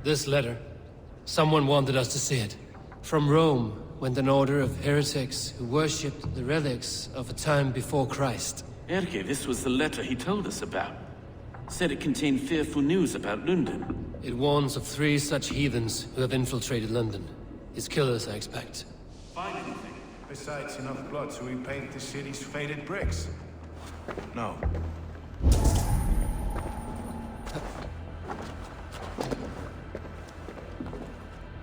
This letter. Someone wanted us to see it. From Rome went an order of heretics who worshipped the relics of a time before Christ. Erke, this was the letter he told us about. Said it contained fearful news about London. It warns of 3 such heathens who have infiltrated London. His killers, I expect. Find anything? Besides enough blood to repaint the city's faded bricks? No.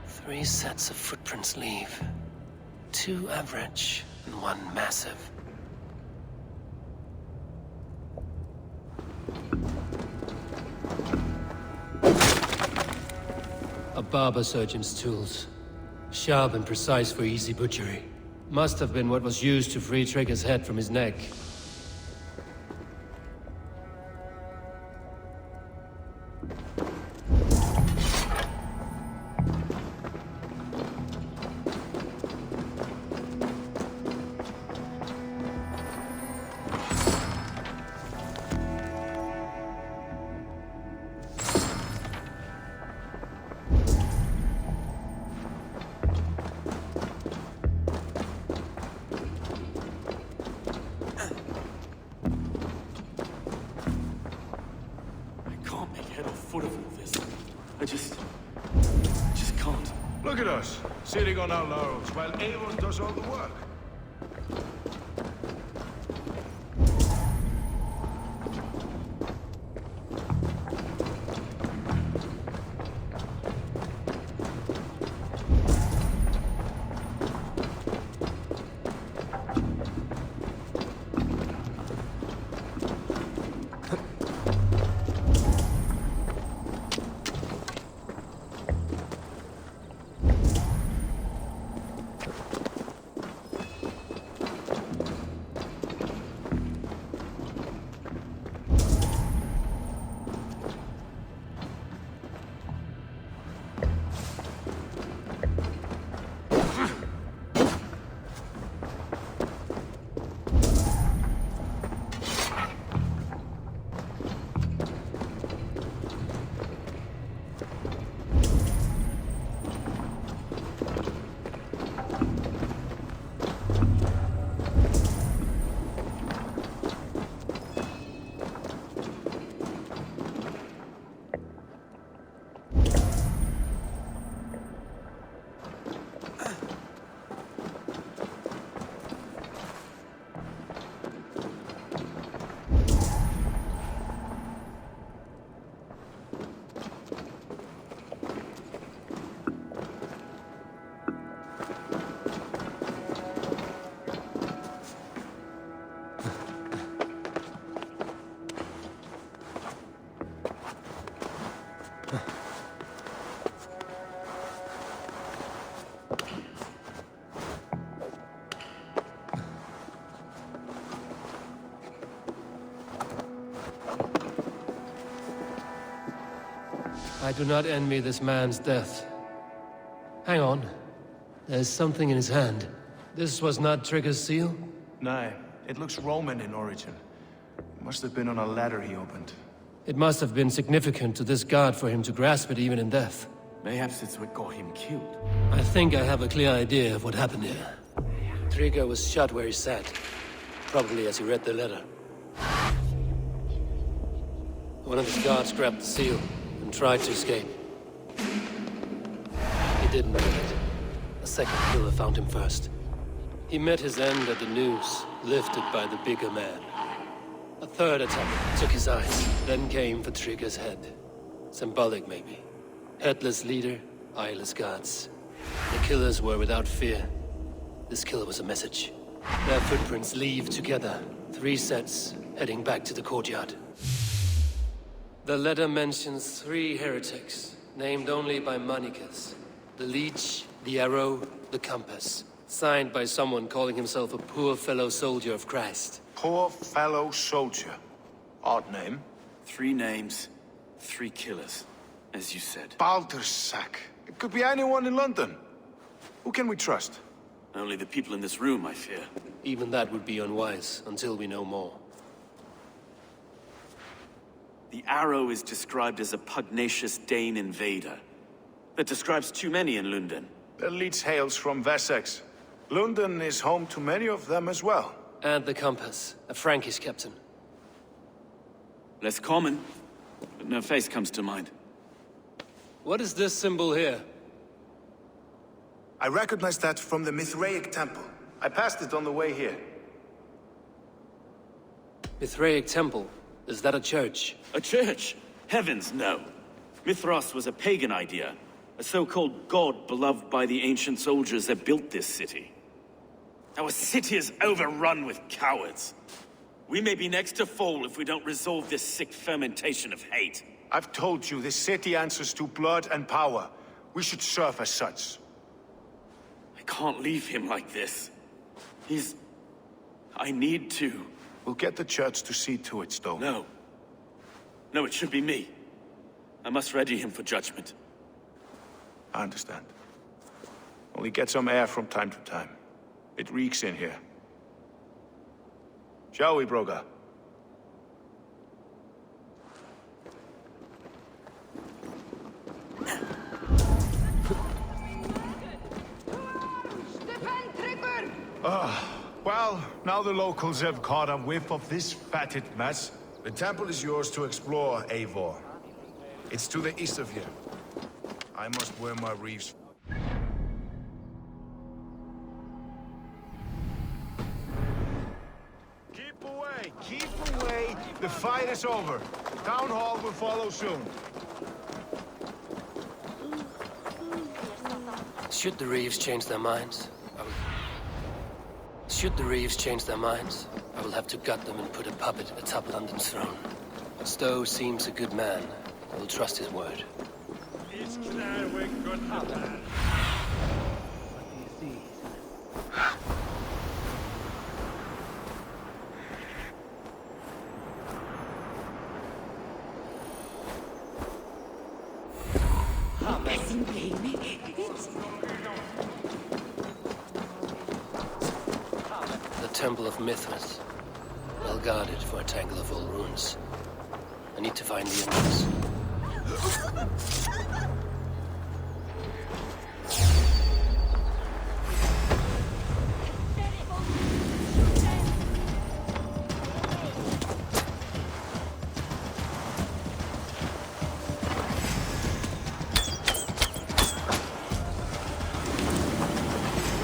Three sets of footprints leave. 2 average and 1 massive. A barber surgeon's tools. Sharp and precise for easy butchery. Must have been what was used to free Trigger's head from his neck. Look at us, sitting on our laurels, while Eivor does all the work. I do not envy this man's death. Hang on. There's something in his hand. This was not Trigger's seal? No, it looks Roman in origin. It must have been on a ladder he opened. It must have been significant to this god for him to grasp it even in death. Mayhaps it's what got him killed. I think I have a clear idea of what happened here. Trigger was shot where he sat. Probably as he read the letter. One of his guards grabbed the seal and tried to escape. He didn't make it. A second killer found him first. He met his end at the noose, lifted by the bigger man. A third attack took his eyes, then came for Trigger's head. Symbolic, maybe. Headless leader, eyeless guards. The killers were without fear. This killer was a message. Their footprints leave together. 3 sets, heading back to the courtyard. The letter mentions 3 heretics, named only by monikers. The Leech, the Arrow, the Compass. Signed by someone calling himself a poor fellow soldier of Christ. Poor fellow soldier. Odd name. 3 names, 3 killers, as you said. Baldersack. It could be anyone in London. Who can we trust? Only the people in this room, I fear. Even that would be unwise, until we know more. The Arrow is described as a pugnacious Dane invader. That describes too many in London. The Leech hails from Wessex. London is home to many of them as well. And the compass, a Frankish captain. Less common, but no face comes to mind. What is this symbol here? I recognize that from the Mithraic temple. I passed it on the way here. Mithraic temple? Is that a church? A church? Heavens, no. Mithras was a pagan idea. A so-called god beloved by the ancient soldiers that built this city. Our city is overrun with cowards. We may be next to fall if we don't resolve this sick fermentation of hate. I've told you, this city answers to blood and power. We should serve as such. I can't leave him like this. I need to. We'll get the church to see to it, Stone. No. No, it should be me. I must ready him for judgment. I understand. Only get some air from time to time. It reeks in here. Shall we, Broga? Well, now the locals have caught a whiff of this fatted mess. The temple is yours to explore, Eivor. It's to the east of here. I must wear my reeves. Keep away! Keep away! The fight is over. Town hall will follow soon. Should the Reeves change their minds, I will have to gut them and put a puppet atop London's throne. Stowe seems a good man. I will trust his word. The Temple of Mithras. Well guarded for a tangle of old ruins. I need to find the entrance.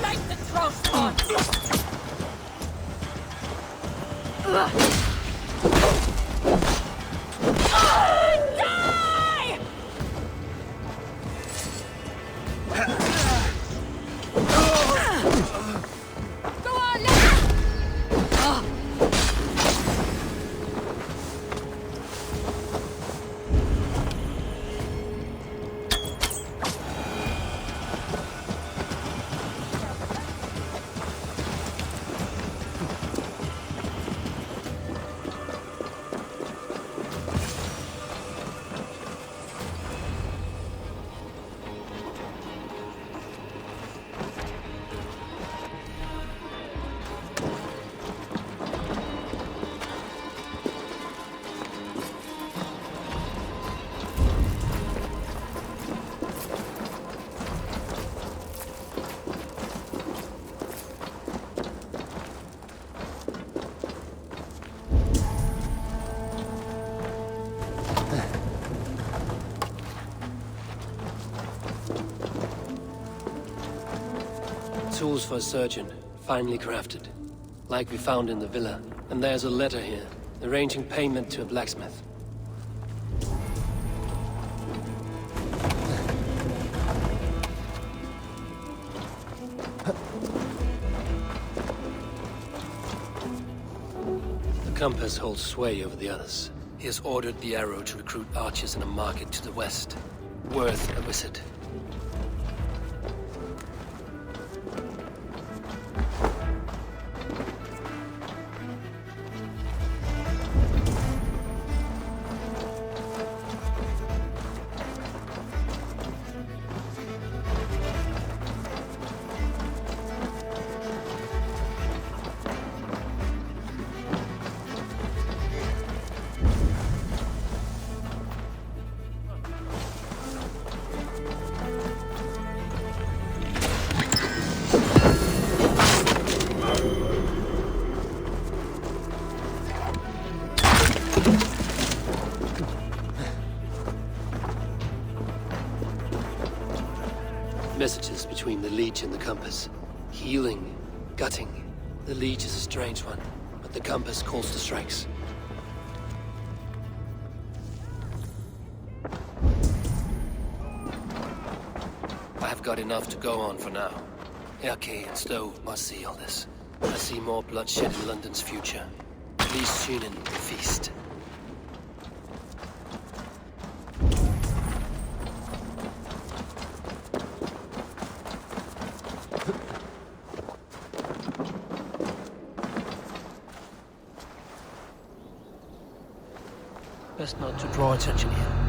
Light the thrust on! Tools for a surgeon, finely crafted. Like we found in the villa. And there's a letter here, arranging payment to a blacksmith. The compass holds sway over the others. He has ordered the arrow to recruit archers in a market to the west. Worth a visit. messages between the Leech and the compass. Healing, gutting. The Leech is a strange one, but the compass calls to strikes. I have got enough to go on for now. Erke and Stowe must see all this. I see more bloodshed in London's future. Please tune in to Feast. Best not to draw attention here.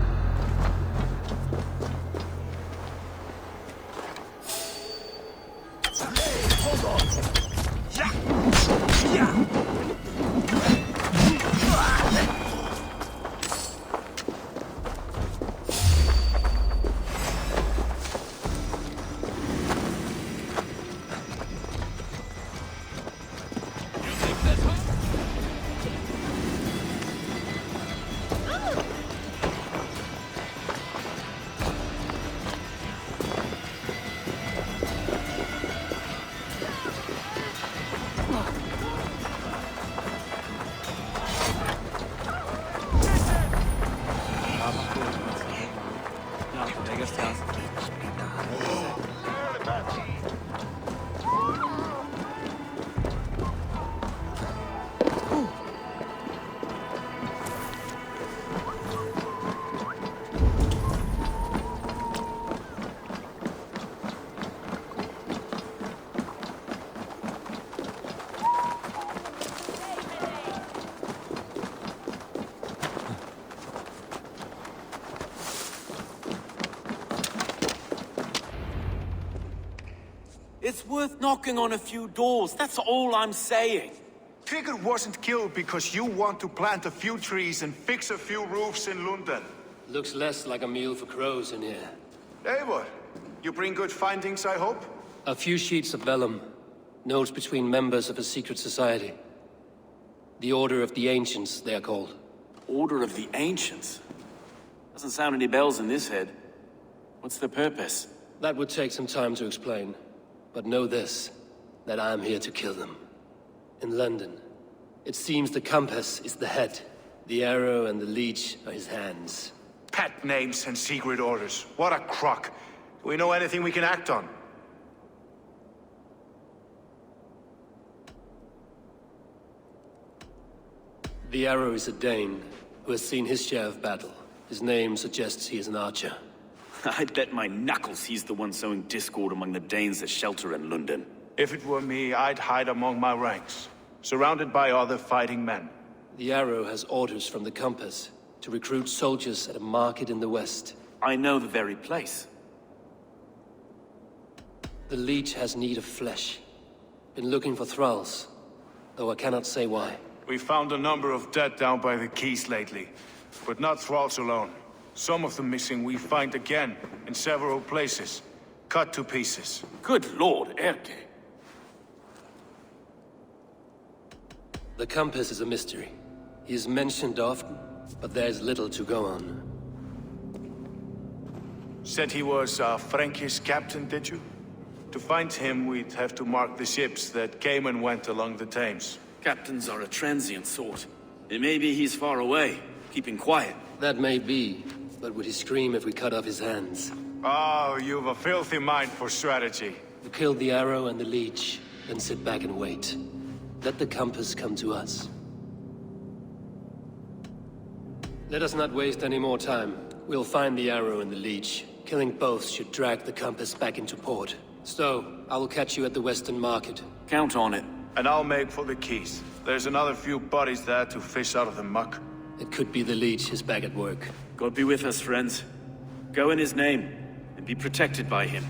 It's worth knocking on a few doors, that's all I'm saying. Trigger wasn't killed because you want to plant a few trees and fix a few roofs in London. Looks less like a meal for crows in here. Eivor, you bring good findings, I hope? A few sheets of vellum. Notes between members of a secret society. The Order of the Ancients, they are called. Order of the Ancients? Doesn't sound any bells in this head. What's the purpose? That would take some time to explain. But know this, that I am here to kill them. In London, it seems the compass is the head. The arrow and the leech are his hands. Pet names and secret orders. What a crock. Do we know anything we can act on? The arrow is a Dane, who has seen his share of battle. His name suggests he is an archer. I'd bet my knuckles he's the one sowing discord among the Danes that shelter in London. If it were me, I'd hide among my ranks, surrounded by other fighting men. The arrow has orders from the compass to recruit soldiers at a market in the west. I know the very place. The leech has need of flesh. Been looking for thralls, though I cannot say why. We found a number of dead down by the quays lately, but not thralls alone. Some of the missing we find again, in several places, cut to pieces. Good lord, Erke. The compass is a mystery. He is mentioned often, but there is little to go on. Said he was a Frankish captain, did you? To find him, we'd have to mark the ships that came and went along the Thames. Captains are a transient sort. It may be he's far away, keeping quiet. That may be, but would he scream if we cut off his hands? Oh, you've a filthy mind for strategy. We kill the arrow and the leech, then sit back and wait. Let the compass come to us. Let us not waste any more time. We'll find the arrow and the leech. Killing both should drag the compass back into port. Stowe, I will catch you at the Western Market. Count on it. And I'll make for the quays. There's another few bodies there to fish out of the muck. It could be the leech is back at work. God be with us, friends. Go in his name, and be protected by him.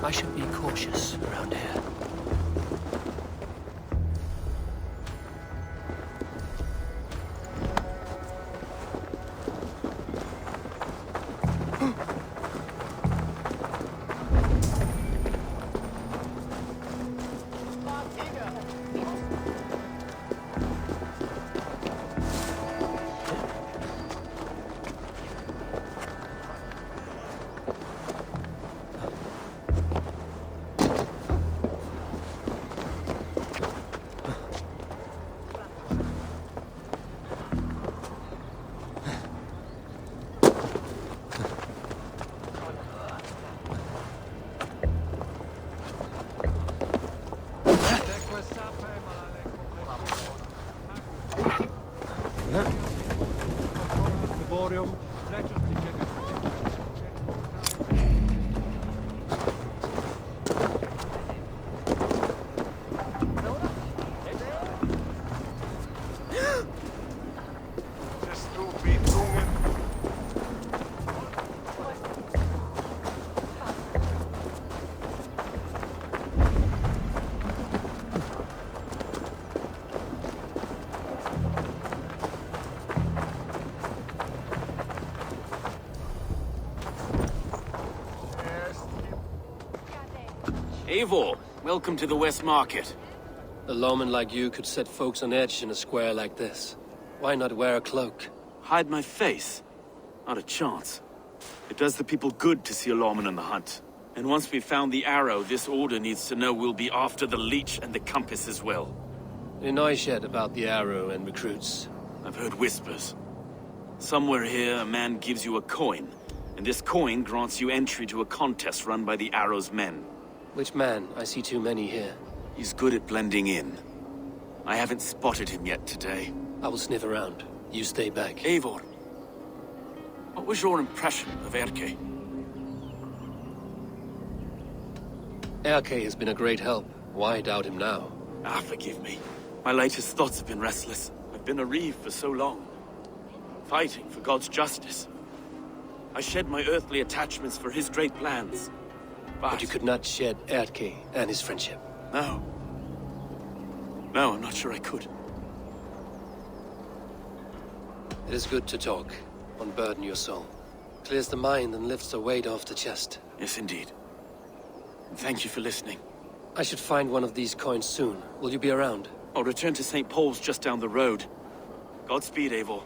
I should be cautious around here. Eivor, welcome to the West Market. A lawman like you could set folks on edge in a square like this. Why not wear a cloak? Hide my face? Not a chance. It does the people good to see a lawman on the hunt. And once we've found the arrow, this order needs to know we'll be after the leech and the compass as well. You know yet about the arrow and recruits? I've heard whispers. Somewhere here, a man gives you a coin, and this coin grants you entry to a contest run by the arrow's men. Which man? I see too many here. He's good at blending in. I haven't spotted him yet today. I will sniff around. You stay back. Eivor, what was your impression of Erke? Erke has been a great help. Why doubt him now? Ah, forgive me. My latest thoughts have been restless. I've been a reeve for so long. Fighting for God's justice. I shed my earthly attachments for his great plans. But you could not shed Erke and his friendship. No. No, I'm not sure I could. It is good to talk. Unburden your soul. Clears the mind and lifts the weight off the chest. Yes, indeed. And thank you for listening. I should find one of these coins soon. Will you be around? I'll return to St. Paul's just down the road. Godspeed, Eivor.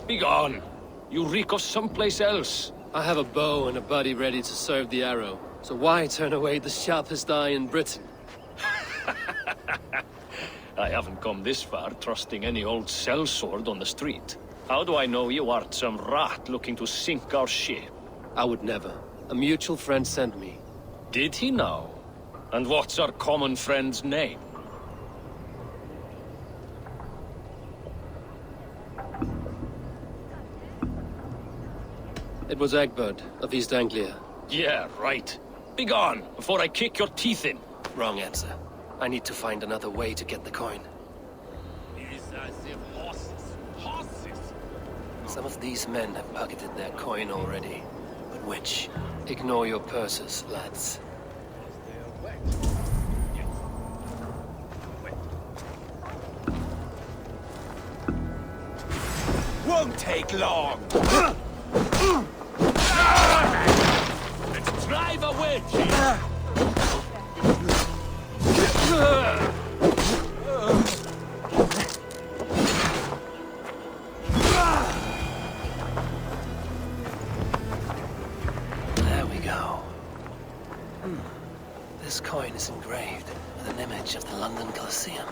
Begone! You reek of someplace else. I have a bow and a buddy ready to serve the arrow. So why turn away the sharpest eye in Britain? I haven't come this far trusting any old sellsword on the street. How do I know you art some rat looking to sink our ship? I would never. A mutual friend sent me. Did he now? And what's our common friend's name? It was Egbert of East Anglia. Yeah, right. Begone, before I kick your teeth in. Wrong answer. I need to find another way to get the coin. Some of these men have pocketed their coin already. But which? Ignore your purses, lads. Won't take long! Let's drive a wedge! engraved with an image of the London Colosseum.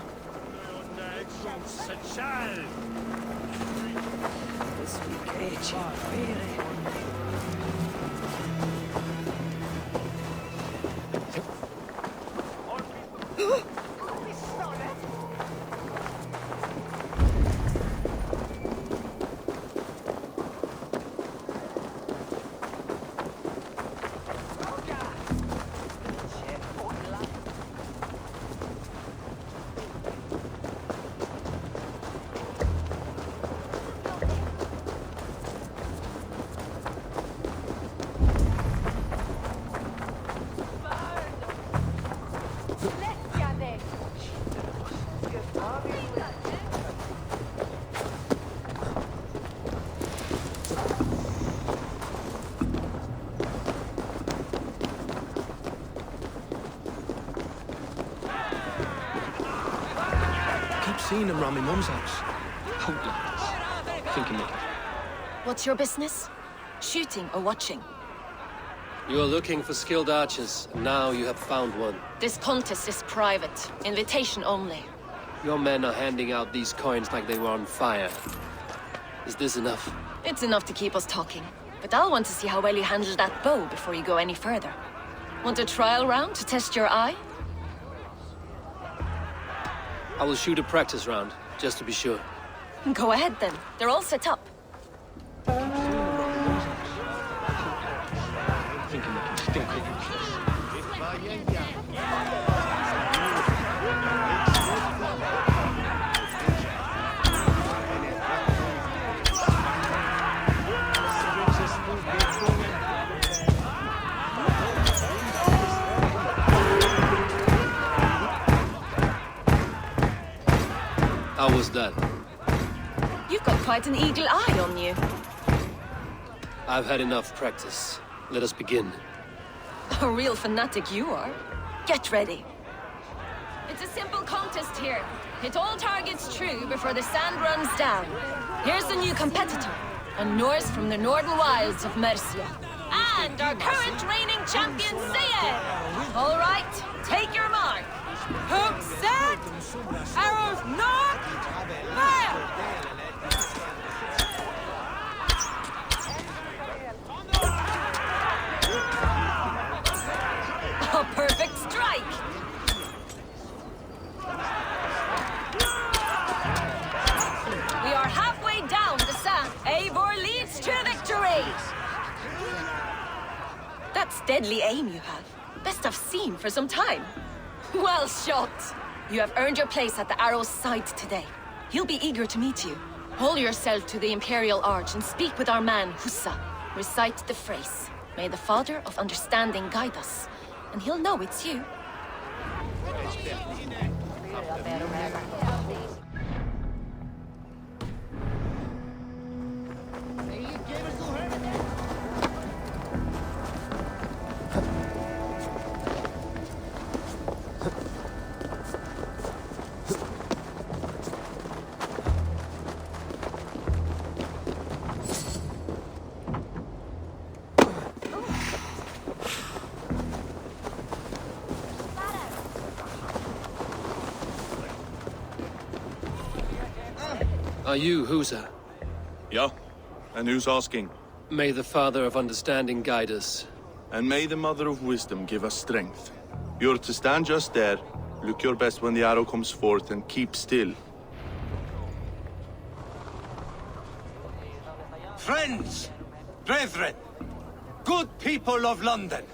Seen him round my mum's house. Hold on. Thinking it. What's your business? Shooting or watching? You are looking for skilled archers, and now you have found one. This contest is private. Invitation only. Your men are handing out these coins like they were on fire. Is this enough? It's enough to keep us talking. But I'll want to see how well you handle that bow before you go any further. Want a trial round to test your eye? I will shoot a practice round, just to be sure. Go ahead then. They're all set up. Thinking we can stink it. How was that? You've got quite an eagle eye on you. I've had enough practice. Let us begin. A real fanatic you are. Get ready. It's a simple contest here. Hit all targets true before the sand runs down. Here's the new competitor, a Norse from the northern wilds of Mercia. And our current reigning champion, Sayer. All right, take your mark. Hook set! Arrows knock! Fire! A perfect strike! We are halfway down the sand. Eivor leads to victory! That's deadly aim you have. Best I've seen for some time. Well shot! You have earned your place at the arrow's side today. He'll be eager to meet you. Hold yourself to the Imperial Arch and speak with our man, Hussa. Recite the phrase. May the Father of Understanding guide us. And he'll know it's you. Are you Husa? Yeah, and who's asking? May the Father of Understanding guide us. And may the Mother of Wisdom give us strength. You're to stand just there, look your best when the arrow comes forth, and keep still. Friends, brethren, good people of London,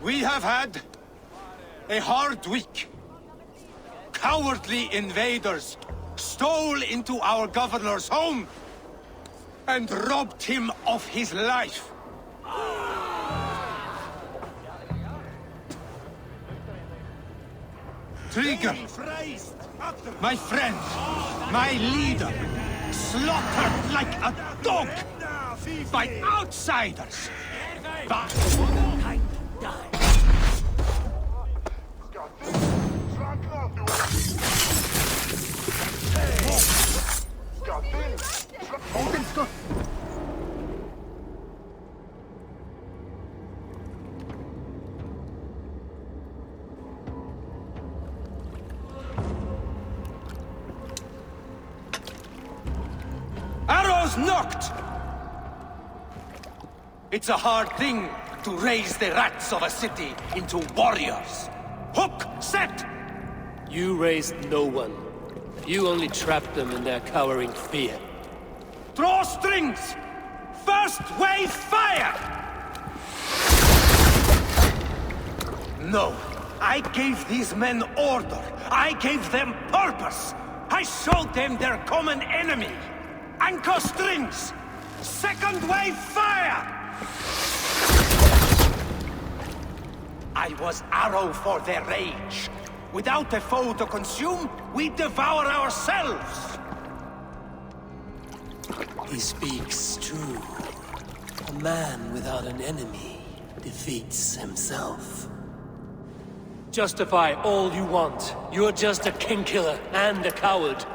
we have had a hard week. Cowardly invaders stole into our governor's home and robbed him of his life. Trigger, my friend, my leader, slaughtered like a dog by outsiders. was knocked! It's a hard thing to raise the rats of a city into warriors. Hook, set! You raised no one. You only trapped them in their cowering fear. Draw strings! First wave fire! No, I gave these men order. I gave them purpose. I showed them their common enemy. Anchor strings! Second wave fire! I was arrow for their rage. Without a foe to consume, we devour ourselves! He speaks true. A man without an enemy defeats himself. Justify all you want. You're just a king-killer and a coward.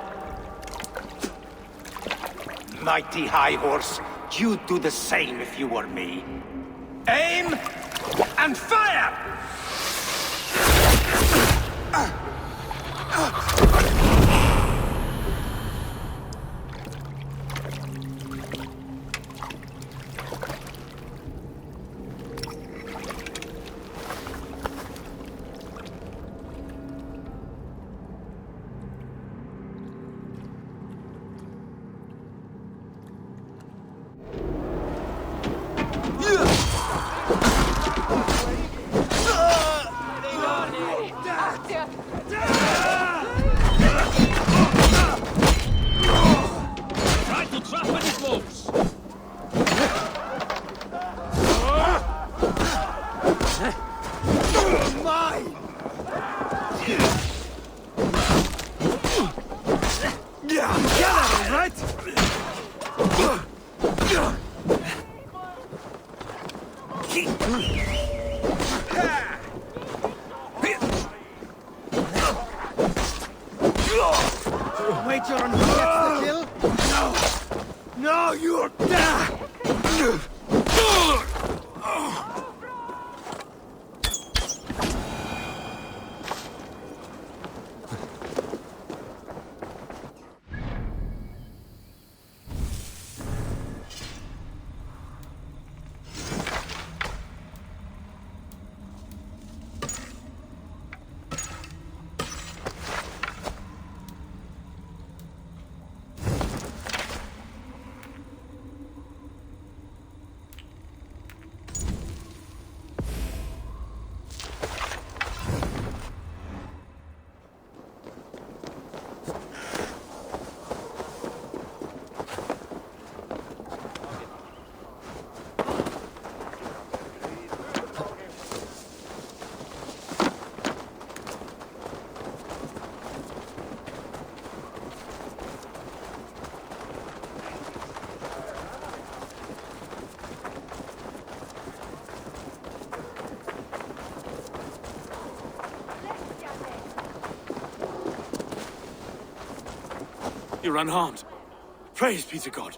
Mighty High Horse, you'd do the same if you were me. Aim and fire! Wager on who gets the kill? No! No, you're dead! You're unharmed. Praise be to God.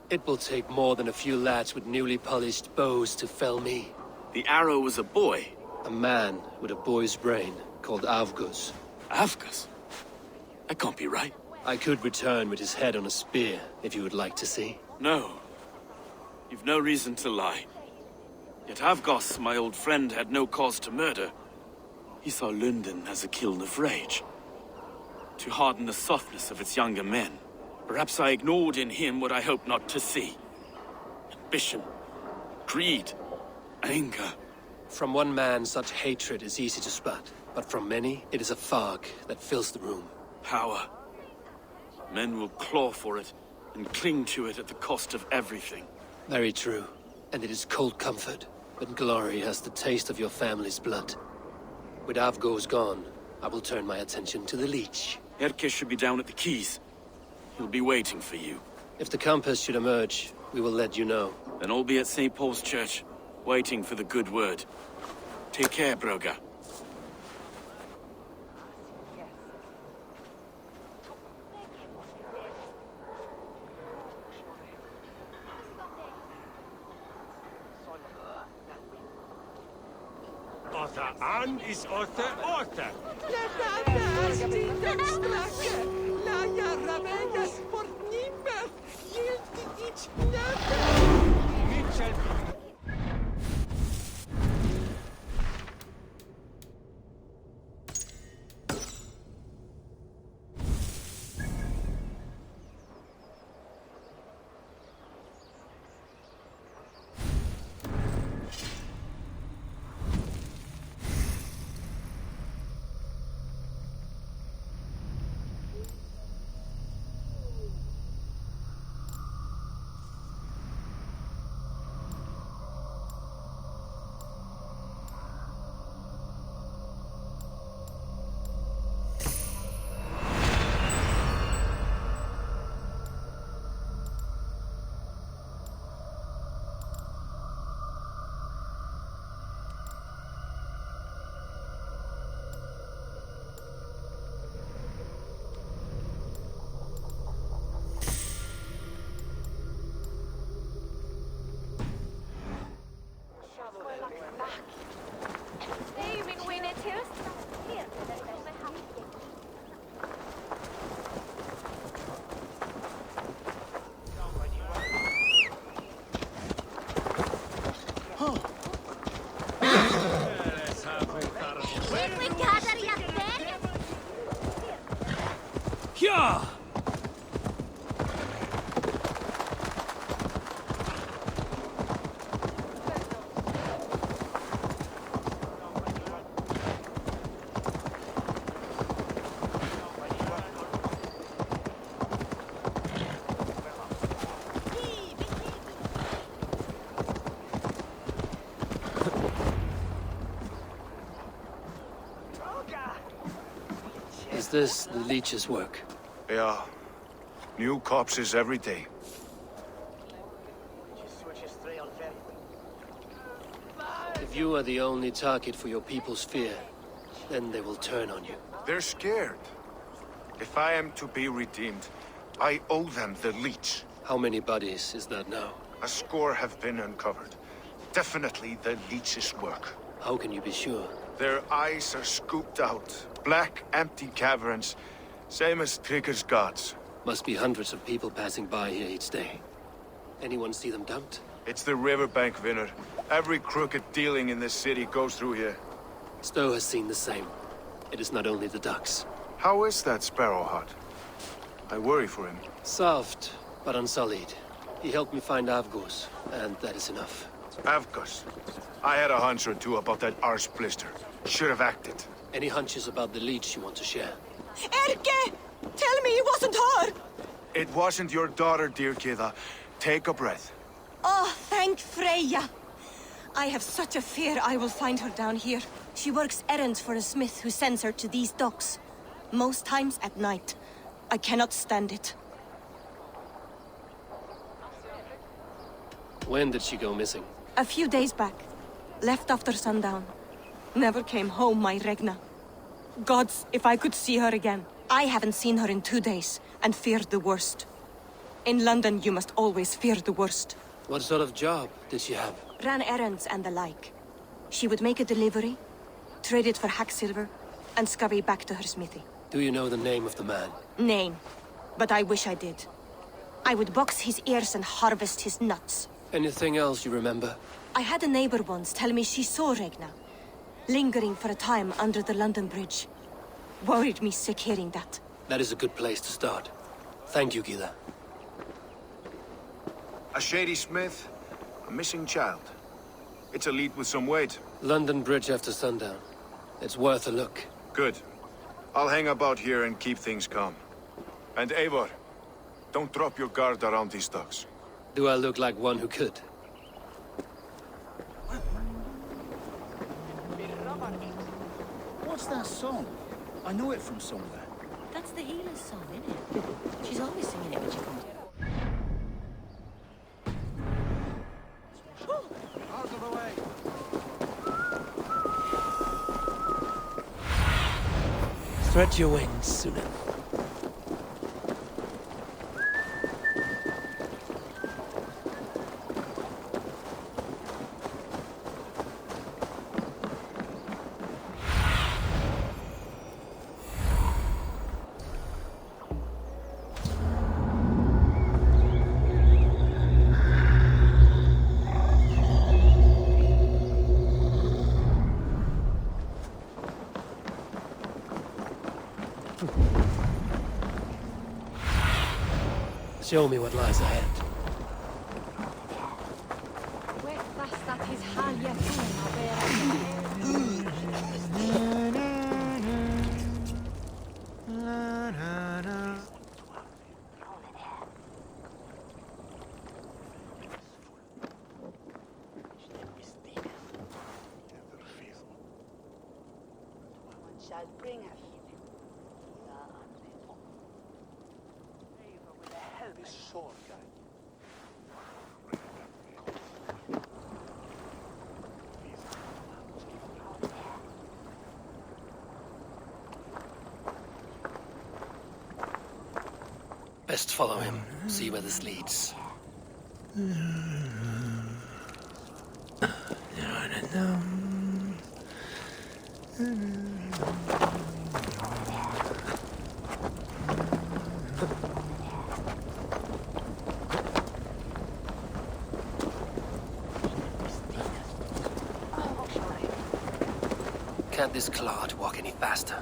It will take more than a few lads with newly polished bows to fell me. The arrow was a boy. A man with a boy's brain, called Avgus. Avgus? That can't be right. I could return with his head on a spear, if you would like to see. No. You've no reason to lie. Yet Avgus, my old friend, had no cause to murder. He saw London as a kiln of rage. To harden the softness of its younger men. Perhaps I ignored in him what I hoped not to see. Ambition, greed, anger. From one man, such hatred is easy to spot, but from many, it is a fog that fills the room. Power. Men will claw for it, and cling to it at the cost of everything. Very true. And it is cold comfort, but glory has the taste of your family's blood. With Avgo's gone, I will turn my attention to the Leech. Erke should be down at the quays. He'll be waiting for you. If the compass should emerge, we will let you know. Then I'll be at St. Paul's Church, waiting for the good word. Take care, Broga. Otter an is otter otter. Lämna nasty, den strakke! Is this the Leech's work? Yeah. New corpses every day. If you are the only target for your people's fear, then they will turn on you. They're scared. If I am to be redeemed, I owe them the Leech. How many bodies is that now? A score have been uncovered. Definitely the Leech's work. How can you be sure? Their eyes are scooped out. Black, empty caverns. Same as Trigger's gods. Must be hundreds of people passing by here each day. Anyone see them dumped? It's the riverbank, Vinner. Every crooked dealing in this city goes through here. Stowe has seen the same. It is not only the ducks. How is that sparrow hut? I worry for him. Soft, but unsullied. He helped me find Avgos, and that is enough. Avgos. I had a hunch or two about that arse blister. Should have acted. Any hunches about the Leech you want to share? Erke! Tell me it wasn't her! It wasn't your daughter, dear Kida. Take a breath. Oh, thank Freya. I have such a fear I will find her down here. She works errands for a smith who sends her to these docks. Most times at night. I cannot stand it. When did she go missing? A few days back. Left after sundown. Never came home, my Regna. Gods, if I could see her again. I haven't seen her in 2 days, and feared the worst. In London, you must always fear the worst. What sort of job did she have? Ran errands and the like. She would make a delivery, trade it for hack silver, and scurry back to her smithy. Do you know the name of the man? Name. But I wish I did. I would box his ears and harvest his nuts. Anything else you remember? I had a neighbor once tell me she saw Regna, lingering for a time under the London Bridge. Worried me sick hearing that. That is a good place to start. Thank you, Gila. A shady smith, a missing child. It's a lead with some weight. London Bridge after sundown. It's worth a look. Good. I'll hang about here and keep things calm. And Eivor, don't drop your guard around these docks. Do I look like one who could? What's that song? I know it from somewhere. That's the healer's song, isn't it? She's always singing it when she comes. Out of the way. Spread your wings, Sunan. Show me what lies ahead. Shall bring us. Eivor with a helmet. Sword guy. Best follow him, see where this leads. Can't this clod walk any faster?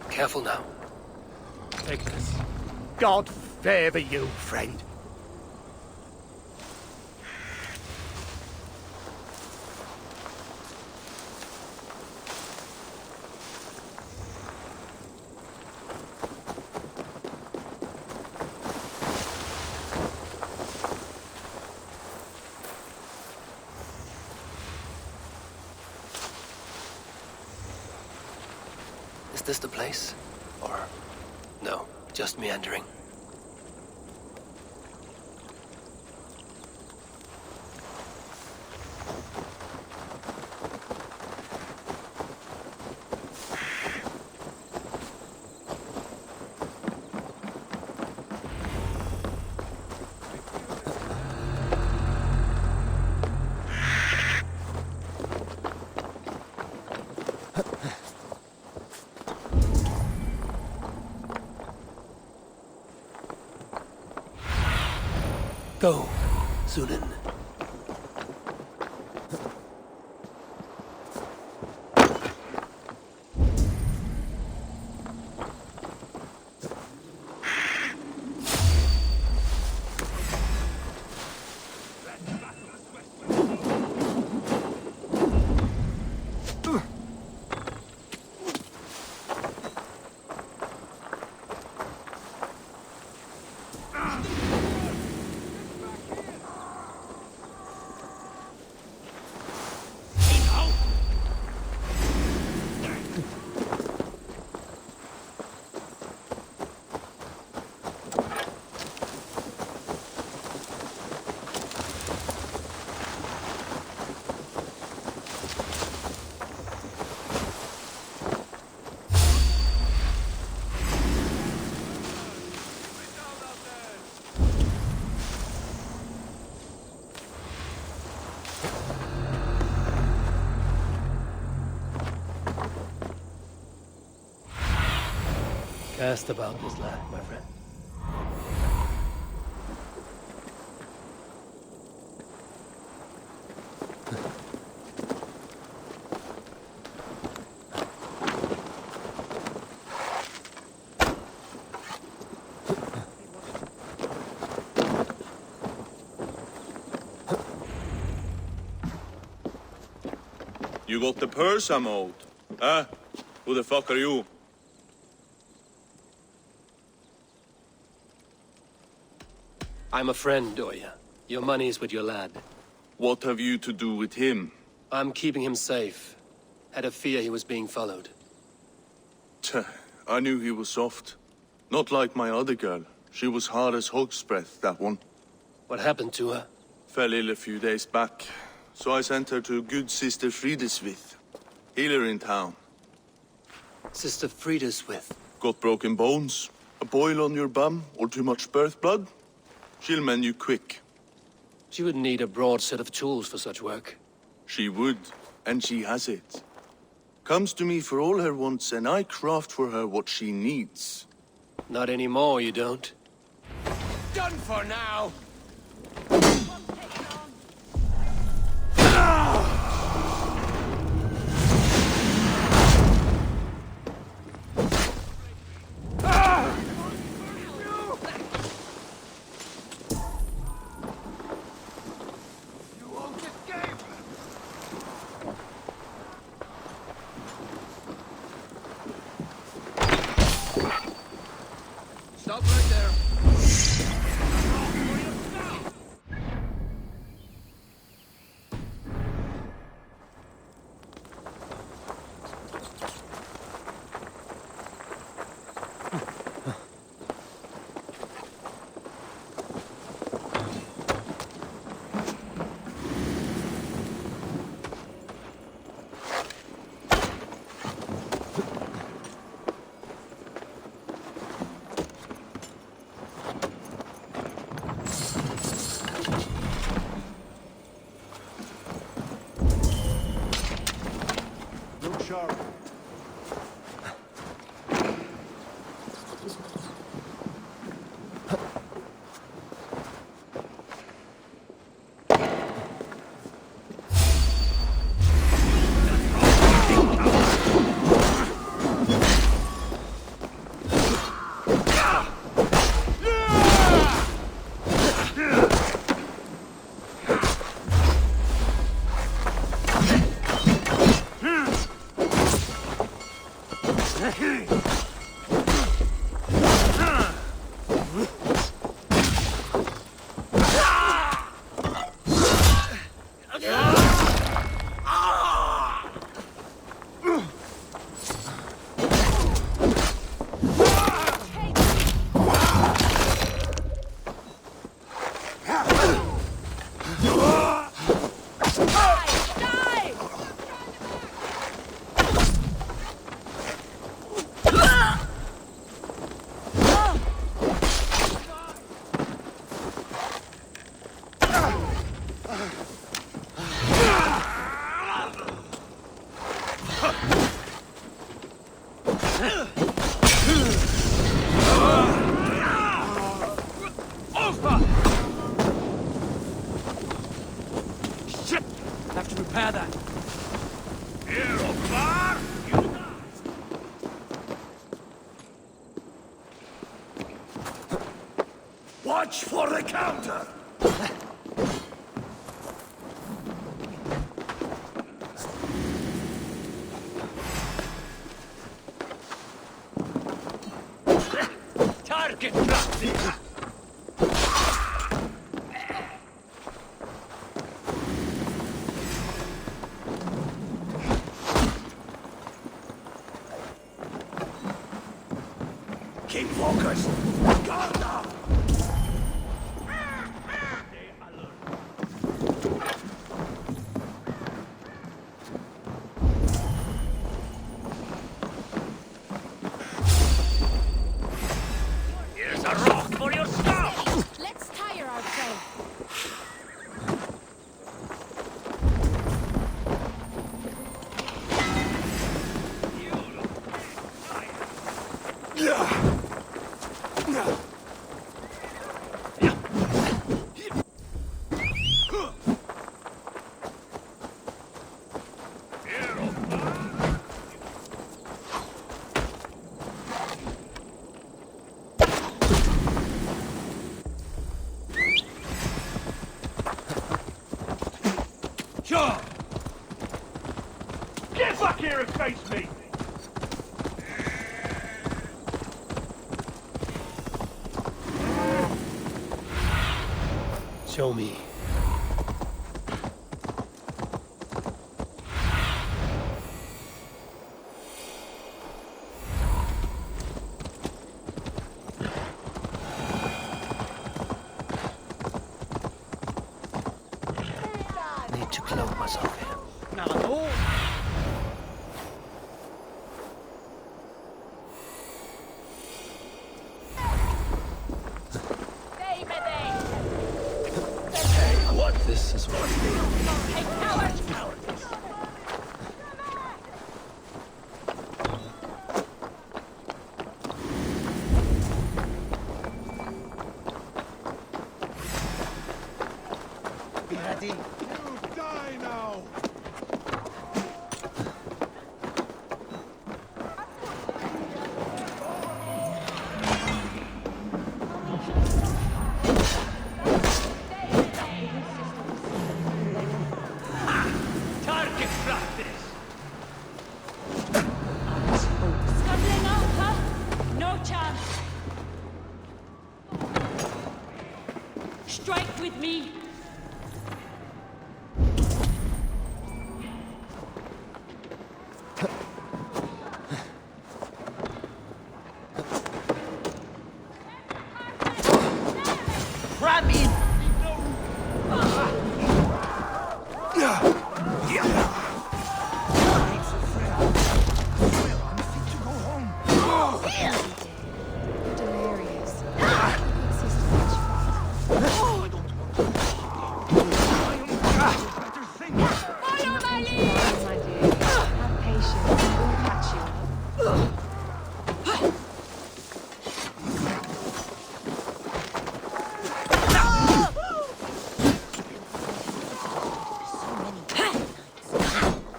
Careful now. Take this. God favor you, friend. Is this the place? Or... no, just meandering? Go, Sunan. Cast about this land, my friend. You got the purse I'm owed? Huh? Who the fuck are you? I'm a friend, Oya. Your money's with your lad. What have you to do with him? I'm keeping him safe. Had a fear he was being followed. Tch, I knew he was soft. Not like my other girl. She was hard as hog's breath, that one. What happened to her? Fell ill a few days back. So I sent her to good Sister Frideswith. Healer in town. Sister Frideswith. Got broken bones, a boil on your bum, or too much birth blood? She'll mend you quick. She would need a broad set of tools for such work. She would, and she has it. Comes to me for all her wants, and I craft for her what she needs. Not anymore, you don't. Done for now! Stop right there. Shit! Have to repair that. Watch for the counter! Target practice! Keep focused! Guard down! Here's a rock for your stuff! Let's tire our train. Sure! Get back here and face me! Show me. Need to clothe myself here. Now, no. as well. Hey, coward! Ready? You die now! Target practice! Scuttling out, huh? No chance. Strike with me. Grab in! Delirious. Follow my lead! My dear, have patience. We'll catch you.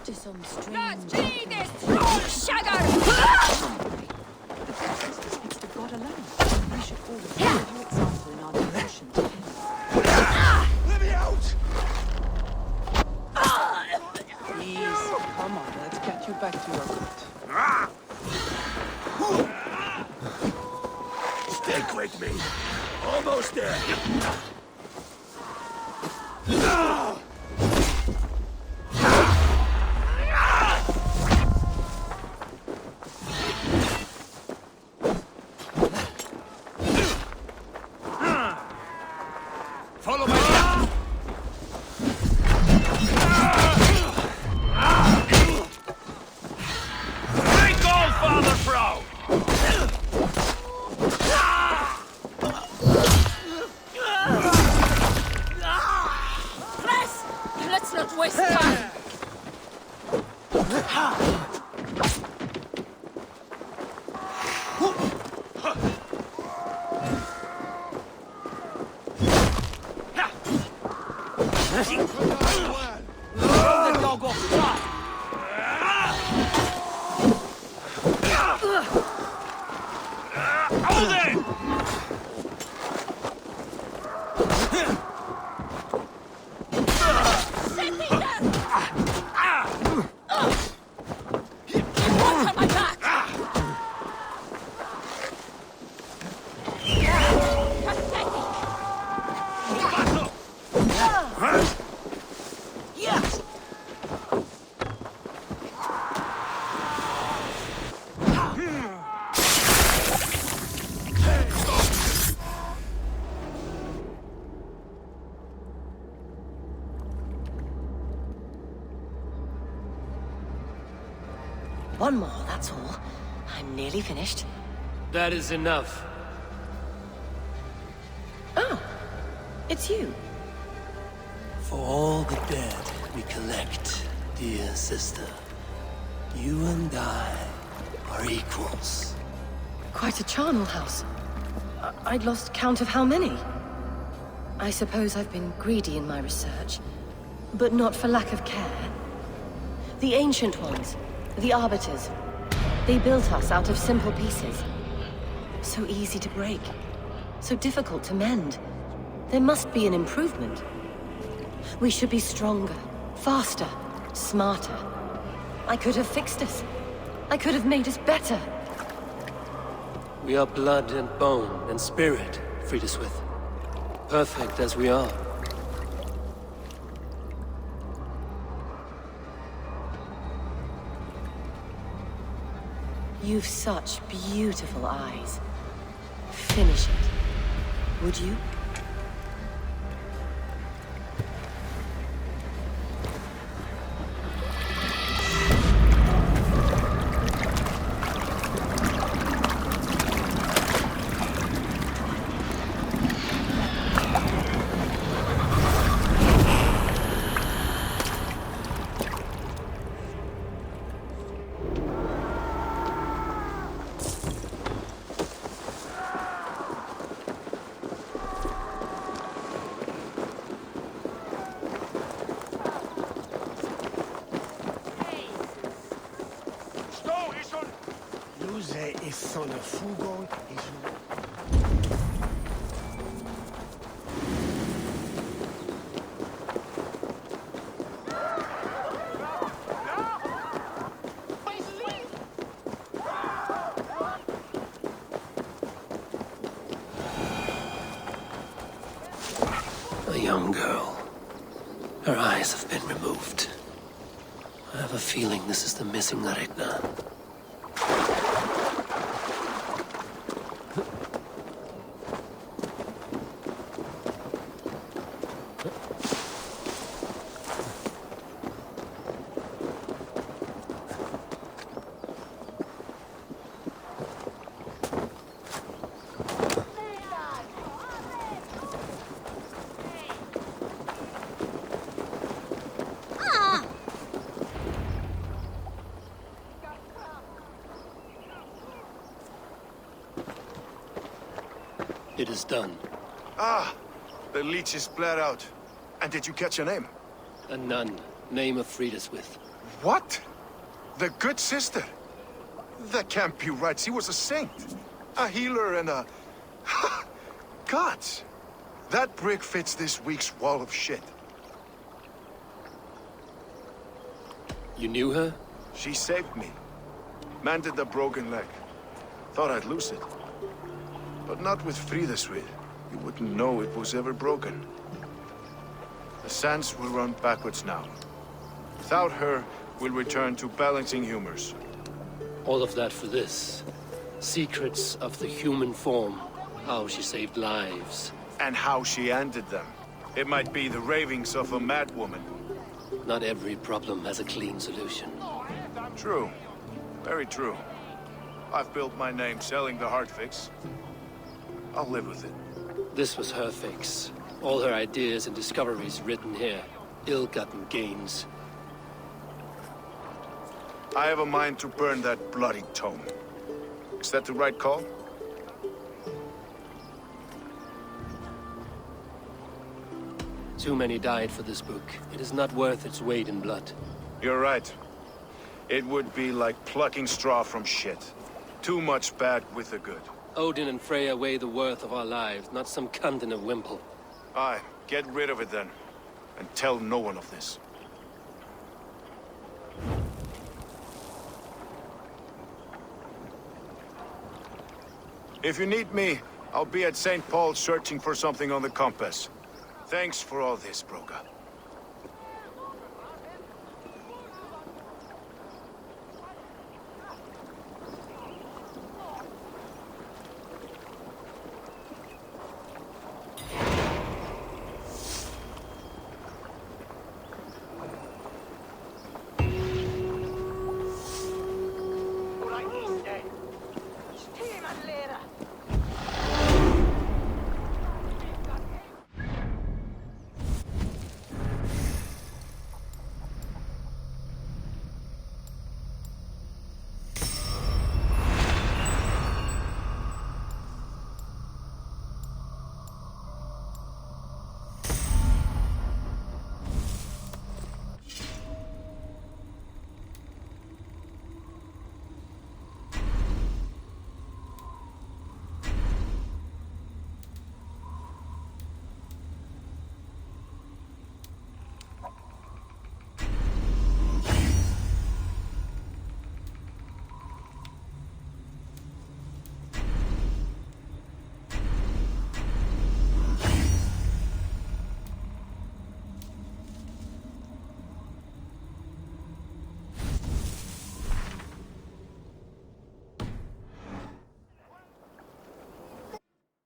To some strange... this troll shagger! It's the god alone. We should always follow your example in our devotion to him. Let me out! Please, come on, let's get you back to your hut. Stick with me! Almost there! Follow my lead! Take all, Father Frau! Press! Let's not waste time. Throw the dog off track! Hold it! Set me down! Watch on my back! Pathetic! Yes! One more, that's all. I'm nearly finished. That is enough. Oh, it's you. For all the dead we collect, dear sister, you and I are equals. Quite a charnel house. I'd lost count of how many. I suppose I've been greedy in my research, but not for lack of care. The Ancient Ones, the Arbiters, they built us out of simple pieces. So easy to break, so difficult to mend. There must be an improvement. We should be stronger, faster, smarter. I could have fixed us. I could have made us better. We are blood and bone and spirit, Friedeswith. Perfect as we are. You've such beautiful eyes. Finish it, would you? A young girl. Her eyes have been removed. I have a feeling this is the missing Aretna. It is done. Ah, the leech is bled out. And did you catch a name? A nun. Name of Friedeswith. What? The good sister? That can't be right. She was a saint. A healer and a... Gods! That brick fits this week's wall of shit. You knew her? She saved me. Mended the broken leg. Thought I'd lose it. But not with Friedeswith. You wouldn't know it was ever broken. The sands will run backwards now. Without her, we'll return to balancing humors. All of that for this. Secrets of the human form. How she saved lives. And how she ended them. It might be the ravings of a madwoman. Not every problem has a clean solution. True. Very true. I've built my name selling the heart fix. I'll live with it. This was her fix. All her ideas and discoveries written here. Ill-gotten gains. I have a mind to burn that bloody tome. Is that the right call? Too many died for this book. It is not worth its weight in blood. You're right. It would be like plucking straw from shit. Too much bad with the good. Odin and Freya weigh the worth of our lives, not some cunt in a wimple. Aye, get rid of it then. And tell no one of this. If you need me, I'll be at St. Paul's searching for something on the compass. Thanks for all this, Broga.